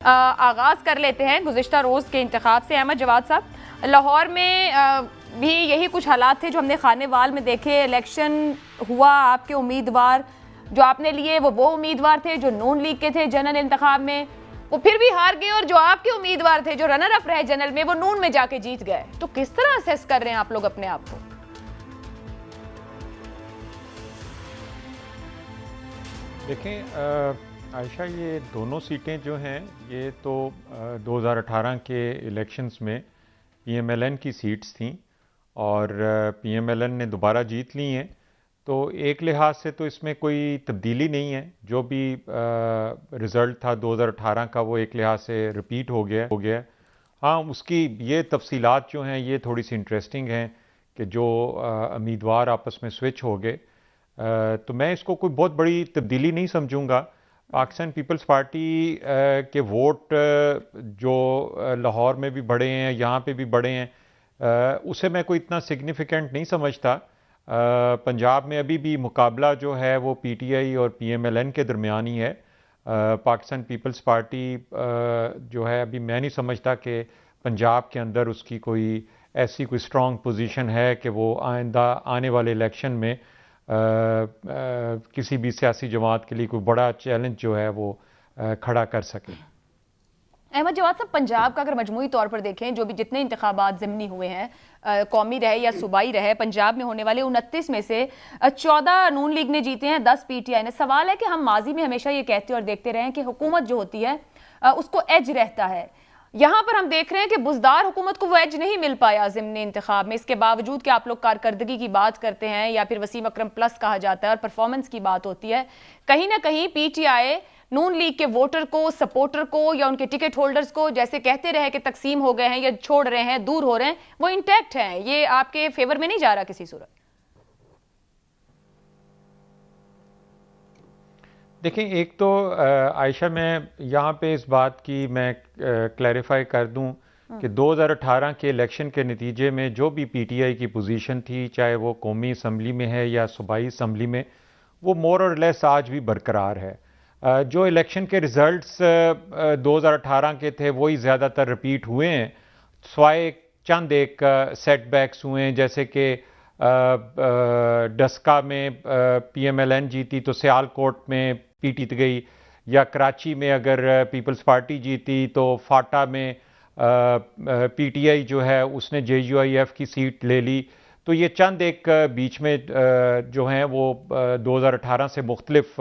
आगाज़ कर लेते हैं गुज़िश्ता रोज़ के इंतखाब से। अहमद जवाद साहब, लाहौर में भी यही कुछ हालात थे जो हमने खानेवाल में देखे। इलेक्शन हुआ, आपके उम्मीदवार जो आपने लिए वो उम्मीदवार थे जो नून लीग के थे जनरल इंतखाब में, वो फिर भी हार गए, और जो आपके उम्मीदवार थे जो रनर अप रहे जनरल में, वो नून में जाके जीत गए। तो किस तरह असेस कर रहे हैं आप लोग अपने आप को? देखें आयशा, ये दोनों सीटें जो हैं ये तो 2018 के इलेक्शंस में पीएमएलएन की सीट्स थीं और पीएमएलएन ने दोबारा जीत ली हैं। तो एक लिहाज से तो इसमें कोई तब्दीली नहीं है। जो भी रिज़ल्ट था 2018 का वो एक लिहाज से रिपीट हो गया। हाँ, उसकी ये तफसीलात जो हैं ये थोड़ी सी इंटरेस्टिंग हैं कि जो उम्मीदवार आपस में स्विच हो गए। तो मैं इसको कोई बहुत बड़ी तब्दीली नहीं समझूंगा। पाकिस्तान पीपल्स पार्टी के वोट जो लाहौर में भी बढ़े हैं, यहाँ पे भी बढ़े हैं, उसे मैं कोई इतना सिग्निफिकेंट नहीं समझता। पंजाब में अभी भी मुकाबला जो है वो पीटीआई और पीएमएलएन के दरमियान ही है। पाकिस्तान पीपल्स पार्टी जो है अभी मैं नहीं समझता कि पंजाब के अंदर उसकी कोई ऐसी कोई स्ट्रॉन्ग पोजीशन है कि वो आइंदा आने वाले इलेक्शन में किसी भी सियासी जमात के लिए कोई बड़ा चैलेंज जो है वो खड़ा कर सके। अहमद जवाद साहब, पंजाब का अगर मजमूई तौर पर देखें, जो भी जितने इंतखाबात ज़िमनी हुए हैं, कौमी रहे या सूबाई रहे, पंजाब में होने वाले 29 में से 14 नून लीग ने जीते हैं, 10 पीटीआई ने। सवाल है कि हम माजी में हमेशा ये कहते और देखते रहे हैं कि हुकूमत जो होती है उसको एज रहता है। यहाँ पर हम देख रहे हैं कि बुजदार हुकूमत को वो एज नहीं मिल पाया ज़िमनी इंतखाब में। इसके बावजूद कि आप लोग कारकर्दगी की बात करते हैं या फिर वसीम अकरम प्लस कहा जाता है और परफॉर्मेंस की बात होती है, कहीं ना कहीं पीटीआई नून लीग के वोटर को, सपोर्टर को या उनके टिकट होल्डर्स को जैसे कहते रहे कि तकसीम हो गए हैं या छोड़ रहे हैं, दूर हो रहे हैं, वो इंटैक्ट हैं। ये आपके फेवर में नहीं जा रहा किसी सूरत? देखें, एक तो आयशा, मैं यहाँ पे इस बात की मैं क्लैरिफाई कर दूं कि 2018 के इलेक्शन के नतीजे में जो भी पीटीआई की पोजीशन थी, चाहे वो कौमी असम्बली में है या सूबाई असम्बली में, वो मोर और लेस आज भी बरकरार है। जो इलेक्शन के रिजल्ट्स 2018 के थे वही ज़्यादातर रिपीट हुए हैं, स्वाय चंद एक सेटबैक्स हुए हैं, जैसे कि डस्का में पीएमएलएन जीती तो सियालकोट में पीटी गई, या कराची में अगर पीपल्स पार्टी जीती तो फाटा में पीटीआई जो है उसने जेयूआईएफ की सीट ले ली। तो ये चंद एक बीच में जो हैं वो 2018 से मुख्तलिफ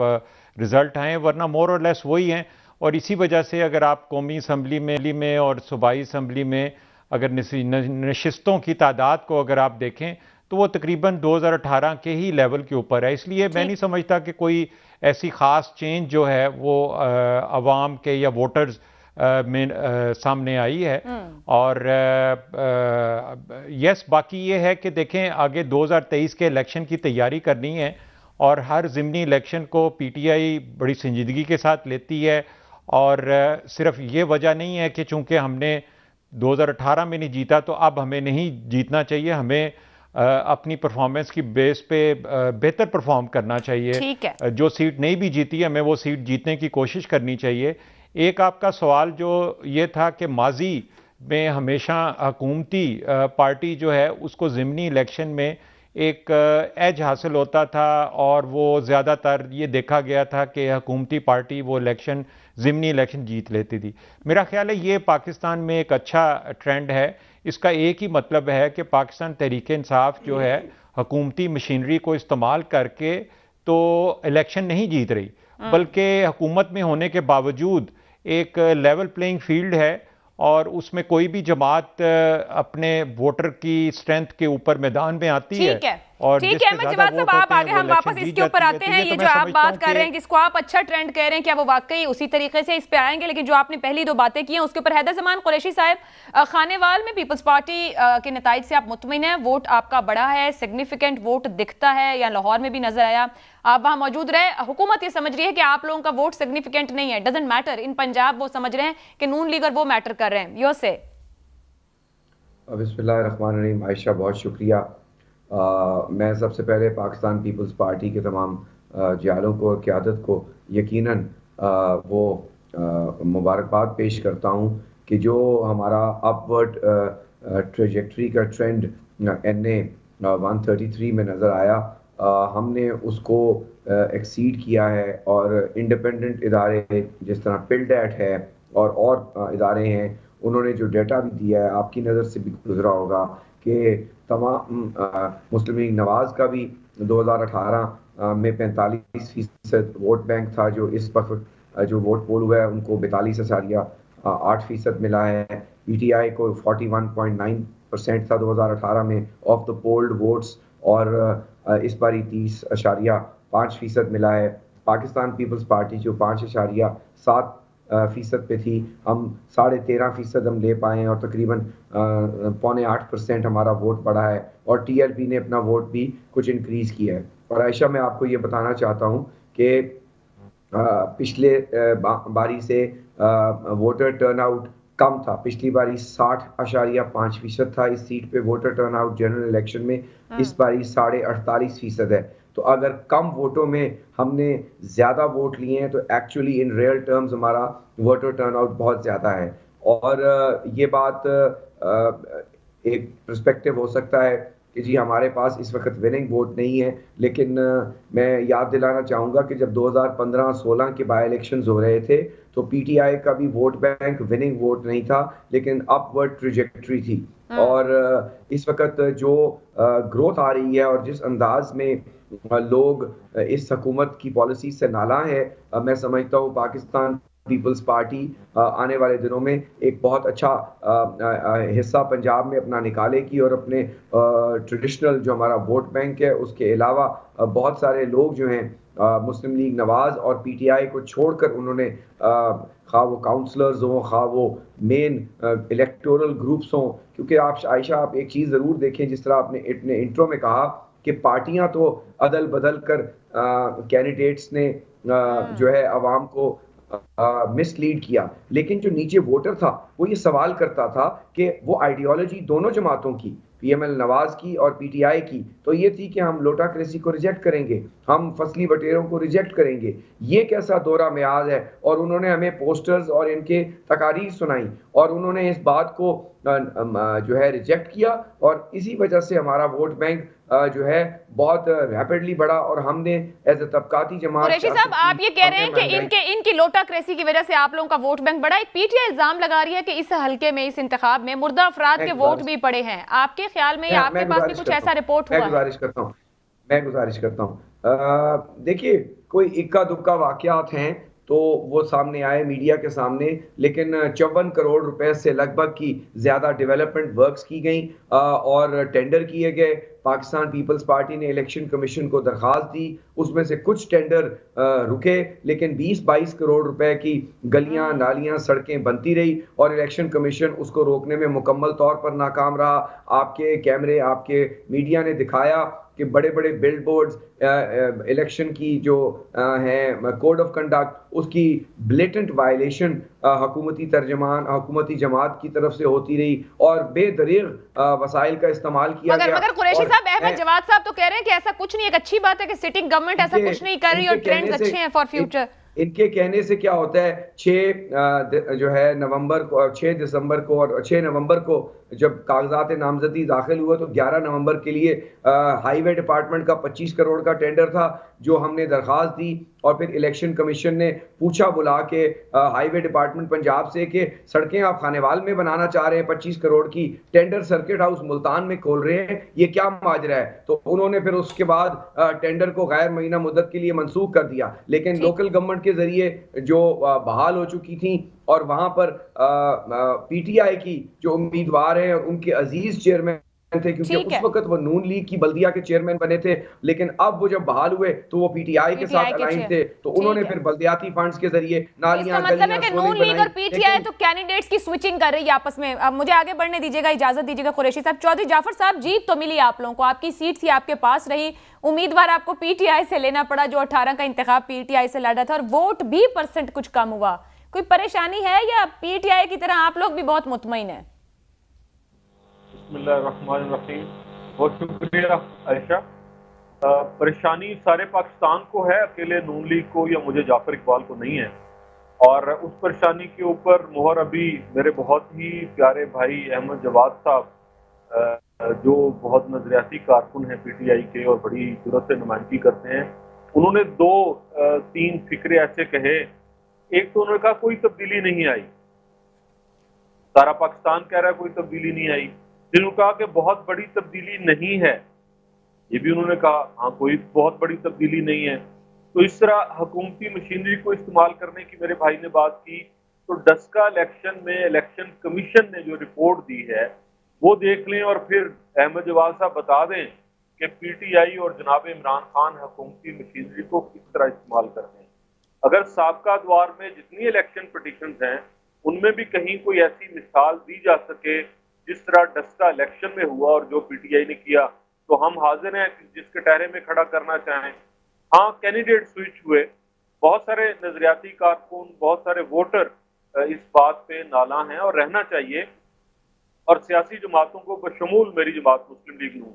रिज़ल्ट आए, वरना मोर और लेस वही हैं। और इसी वजह से अगर आप कौमी असम्बली में और सूबाई असम्बली में अगर नशिस्तों की तादाद को अगर आप देखें तो वो तकरीबन 2018 के ही लेवल के ऊपर है। इसलिए मैं नहीं समझता कि कोई ऐसी ख़ास चेंज जो है वो अवाम के या वोटर्स में सामने आई है। और यस, बाकी ये है कि देखें, आगे 2023 के इलेक्शन की तैयारी करनी है और हर ज़िमनी इलेक्शन को पीटीआई बड़ी संजीदगी के साथ लेती है। और सिर्फ ये वजह नहीं है कि चूंकि हमने 2018 में नहीं जीता तो अब हमें नहीं जीतना चाहिए। हमें अपनी परफॉर्मेंस की बेस पे बेहतर परफॉर्म करना चाहिए। ठीक है। जो सीट नहीं भी जीती है हमें वो सीट जीतने की कोशिश करनी चाहिए। एक आपका सवाल जो ये था कि माजी में हमेशा हुकूमती पार्टी जो है उसको ज़िमनी इलेक्शन में एक एज हासिल होता था और वो ज़्यादातर ये देखा गया था कि हुकूमती पार्टी वो इलेक्शन ज़िमनी इलेक्शन जीत लेती थी। मेरा ख्याल है ये पाकिस्तान में एक अच्छा ट्रेंड है। इसका एक ही मतलब है कि पाकिस्तान तहरीक इंसाफ जो है हुकूमती मशीनरी को इस्तेमाल करके तो इलेक्शन नहीं जीत रही, बल्कि हुकूमत में होने के बावजूद एक लेवल प्लेइंग फील्ड है और उसमें कोई भी जमात अपने वोटर की स्ट्रेंथ के ऊपर मैदान में आती है। और ठीक है अहमद जवाद साहब, आप आगे हम वापस इसके ऊपर आते हैं। ये जो आप बात कर रहे हैं जिसको आप अच्छा ट्रेंड कह रहे हैं, क्या वो वाकई उसी तरीके से इस पे आएंगे? लेकिन जो आपने पहली दो बातें की हैं उसके ऊपर हैदर जमान कुरैशी साहब, खानेवाल में पीपल्स पार्टी के नताइज से आप मुतमिन हैं? वोट आपका बड़ा है, सिग्निफिकेंट वोट दिखता है, या लाहौर में भी नजर आया? आप वहां मौजूद रहे, हुकूमत ये समझ रही है कि आप लोगों का वोट सिग्निफिकेंट नहीं है, डजंट मैटर। इन पंजाब वो समझ रहे हैं कि नून लीग और वो मैटर कर रहे हैं। यो से बिस्मिल्लाहिर्रहमानिर्रहीम। आयशा, बहुत शुक्रिया। मैं सबसे पहले पाकिस्तान पीपल्स पार्टी के तमाम जालों को और क़यादत को यकीनन वो मुबारकबाद पेश करता हूँ कि जो हमारा अपवर्ड ट्रेजेक्ट्री का ट्रेंड NA 133 में नज़र आया, हमने उसको एक्सीड किया है और इंडिपेंडेंट इदारे जिस तरह पिलडेट है और इदारे हैं, उन्होंने जो डेटा भी दिया है, आपकी नज़र से भी गुजरा होगा कि तमाम मुस्लिम लीग नवाज का भी 2018 में 45% वोट बैंक था, जो इस वक्त जो वोट पोल हुआ है उनको 42.8% मिला है। PTI को 41.9% था 2018 में ऑफ द पोल्ड वोट्स, और इस बारी 30.5% मिला है। पाकिस्तान पीपल्स पार्टी जो 5.7% पे थी, हम 13.5% हम ले पाए हैं और तकरीबन 7.8% हमारा वोट बढ़ा है, और TLP ने अपना वोट भी कुछ इंक्रीज किया है। और आयशा, मैं आपको ये बताना चाहता हूँ कि पिछले बारी से वोटर टर्नआउट कम था। पिछली बारी 60.5% था इस सीट पे वोटर टर्नआउट जनरल इलेक्शन में, इस बारी 48.5% है। तो अगर कम वोटों में हमने ज्यादा वोट लिए हैं तो एक्चुअली इन रियल टर्म्स हमारा वोटर टर्नआउट बहुत ज्यादा है। और ये बात एक पर्सपेक्टिव हो सकता है कि जी हमारे पास इस वक्त विनिंग वोट नहीं है, लेकिन मैं याद दिलाना चाहूँगा कि जब 2015-16 के बाई इलेक्शंस हो रहे थे तो PTI का भी वोट बैंक विनिंग वोट नहीं था, लेकिन अपवर्ड ट्रेजेक्ट्री थी। और इस वक्त जो ग्रोथ आ रही है और जिस अंदाज में लोग इस हुकूमत की पॉलिसी से नाला है, मैं समझता हूँ पाकिस्तान पीपल्स पार्टी आने वाले दिनों में एक बहुत अच्छा हिस्सा पंजाब में अपना निकालेगी, और अपने ट्रेडिशनल जो हमारा वोट बैंक है उसके अलावा बहुत सारे लोग जो हैं मुस्लिम लीग नवाज और PTI को छोड़कर, उन्होंने खा वो काउंसलर्स हों, खा वो मेन इलेक्टोरल ग्रुप्स हों, क्योंकि आप आयशा, आप एक चीज़ ज़रूर देखें, जिस तरह आपने अपने इंट्रो में कहा कि पार्टियां तो अदल बदल कर कैंडिडेट्स ने जो है अवाम को मिसलीड किया, लेकिन जो नीचे वोटर था वो ये सवाल करता था कि वो आइडियोलॉजी दोनों जमातों की, PML नवाज की और PTI की, तो ये थी कि हम लोटाक्रेसी को रिजेक्ट करेंगे, हम फसली बटेरों को रिजेक्ट करेंगे। ये कैसा दौरा मियाद है। और उन्होंने हमें पोस्टर्स और इनके तकारीर सुनाई और उन्होंने इस बात को जो है रिजेक्ट किया, और इसी वजह से हमारा वोट बैंक जो है बहुत रैपिडली बढ़ा, और हमने एज ए तबकाती जमात। कुरैशी साहब, आप ये कह रहे हैं कि इनकी लोटाक्रेसी की वजह से आप लोगों का वोट बैंक बढ़ा। एक PTI इल्जाम लगा रही है कि इस हलके में, इस इंतखाब में मुर्दा अफराद के वोट भी पड़े हैं। आपके ख्याल में या आपके पास भी कुछ ऐसा रिपोर्ट हुआ? मैं गुजारिश करता हूँ देखिए, कोई इक्का दुक्का वाकयात हैं तो वो सामने आए मीडिया के सामने, लेकिन 54 करोड़ रुपए से लगभग की ज्यादा डेवलपमेंट वर्क्स की गई और टेंडर किए गए। पाकिस्तान पीपल्स पार्टी ने इलेक्शन कमीशन को दरखास्त दी, उसमें से कुछ टेंडर रुके, लेकिन 20-22 करोड़ रुपए की गलियां, नालियां, सड़कें बनती रही और इलेक्शन कमीशन उसको रोकने में मुकम्मल तौर पर नाकाम रहा। आपके कैमरे, आपके मीडिया ने दिखाया कि बड़े बड़े बिल्ड बोर्ड्स इलेक्शन की जो है कोड ऑफ कंडक्ट, उसकी ब्लेटेंट वायलेशन हुकूमती तर्जमान, हुकूमती जमात की तरफ से होती रही और बेदरीग वसाइल का इस्तेमाल किया गया। मगर कुरैशी साहब, अहमद जवाद साहब तो कह रहे हैं कि ऐसा कुछ नहीं, एक अच्छी बात है कि सिटिंग गवर्नमेंट ऐसा कुछ नहीं कर रही और ट्रेंड्स अच्छे हैं फॉर फ्यूचर। इनके कहने से क्या होता है, 6 दिसंबर को और 6 नवंबर को जब कागजात नामजदगी दाखिल हुआ तो 11 नवंबर के लिए हाईवे डिपार्टमेंट का 25 करोड़ का टेंडर था जो हमने दरखास्त दी, और फिर इलेक्शन कमीशन ने पूछा बुला के हाईवे डिपार्टमेंट पंजाब से कि सड़कें आप खानेवाल में बनाना चाह रहे हैं 25 करोड़ की, टेंडर सर्किट हाउस मुल्तान में खोल रहे हैं, ये क्या माजरा है। तो उन्होंने फिर उसके बाद टेंडर को गैर महीना मुद्दत के लिए मंसूख कर दिया, लेकिन लोकल गवर्नमेंट के जरिए जो बहाल हो चुकी थी और वहां पर PTI की जो उम्मीदवार हैं और उनके अजीज चेयरमैन थे, क्योंकि उस वक्त वो नून लीग की बल्दिया के चेयरमैन बने थे, लेकिन अब वो जब बहाल हुए तो वो PTI के साथ अलाइन थे, तो उन्होंने फिर बल्दियाती फंड्स के जरिए नालियां, मतलब है कि नून लीग और PTI तो कैंडिडेट्स की स्विचिंग कर रही है आपस में। अब मुझे आगे बढ़ने दीजिएगा, इजाजत दीजिएगा कुरैशी साहब। चौधरी जाफर साहब, जीत तो मिली आप लोगों को, आपकी सीट थी आपके पास रही, उम्मीदवार आपको PTI से लेना पड़ा जो 18 का इंतखाब PTI से लड़ा था, और वोट भी % कुछ कम हुआ। कोई परेशानी है या PTI की तरह आप लोग भी बहुत मुतमईन है? बिस्मिल्लाहिर्रहमानिर्रहीम, बहुत शुक्रिया आयशा। परेशानी सारे पाकिस्तान को है, अकेले नून लीग को या मुझे जाफर इकबाल को नहीं है। और उस परेशानी के ऊपर मोहर अभी मेरे बहुत ही प्यारे भाई अहमद जवाद साहब, जो बहुत नजरियाती कारकुन हैं पीटीआई के और बड़ी जुर्रत से नुमाइंदगी करते हैं, उन्होंने दो तीन फिक्रे ऐसे कहे। एक तो उन्होंने कहा कोई तब्दीली नहीं आई, सारा पाकिस्तान कह रहा है कोई तब्दीली नहीं आई। फिर उन्होंने कहा कि बहुत बड़ी तब्दीली नहीं है, ये भी उन्होंने कहा, हाँ कोई बहुत बड़ी तब्दीली नहीं है। तो इस तरह हुकूमती मशीनरी को इस्तेमाल करने की मेरे भाई ने बात की। तो डस्का इलेक्शन में इलेक्शन कमीशन ने जो रिपोर्ट दी है वो देख लें और फिर अहमद जवाद साहब बता दें कि पीटीआई और जनाब इमरान खान हुकूमती मशीनरी को किस तरह इस्तेमाल करते हैं। अगर साबका दौर में जितनी इलेक्शन पिटिशंस हैं उनमें भी कहीं कोई ऐसी मिसाल दी जा सके जिस तरह डस्का इलेक्शन में हुआ और जो पीटीआई ने किया, तो हम हाजिर हैं कि जिसके टहरे में खड़ा करना चाहें। हाँ, कैंडिडेट स्विच हुए, बहुत सारे नजरियाती कारकुन, बहुत सारे वोटर इस बात पे नाला हैं और रहना चाहिए। और सियासी जमातों को बशमूल मेरी जमात मुस्लिम लीग नून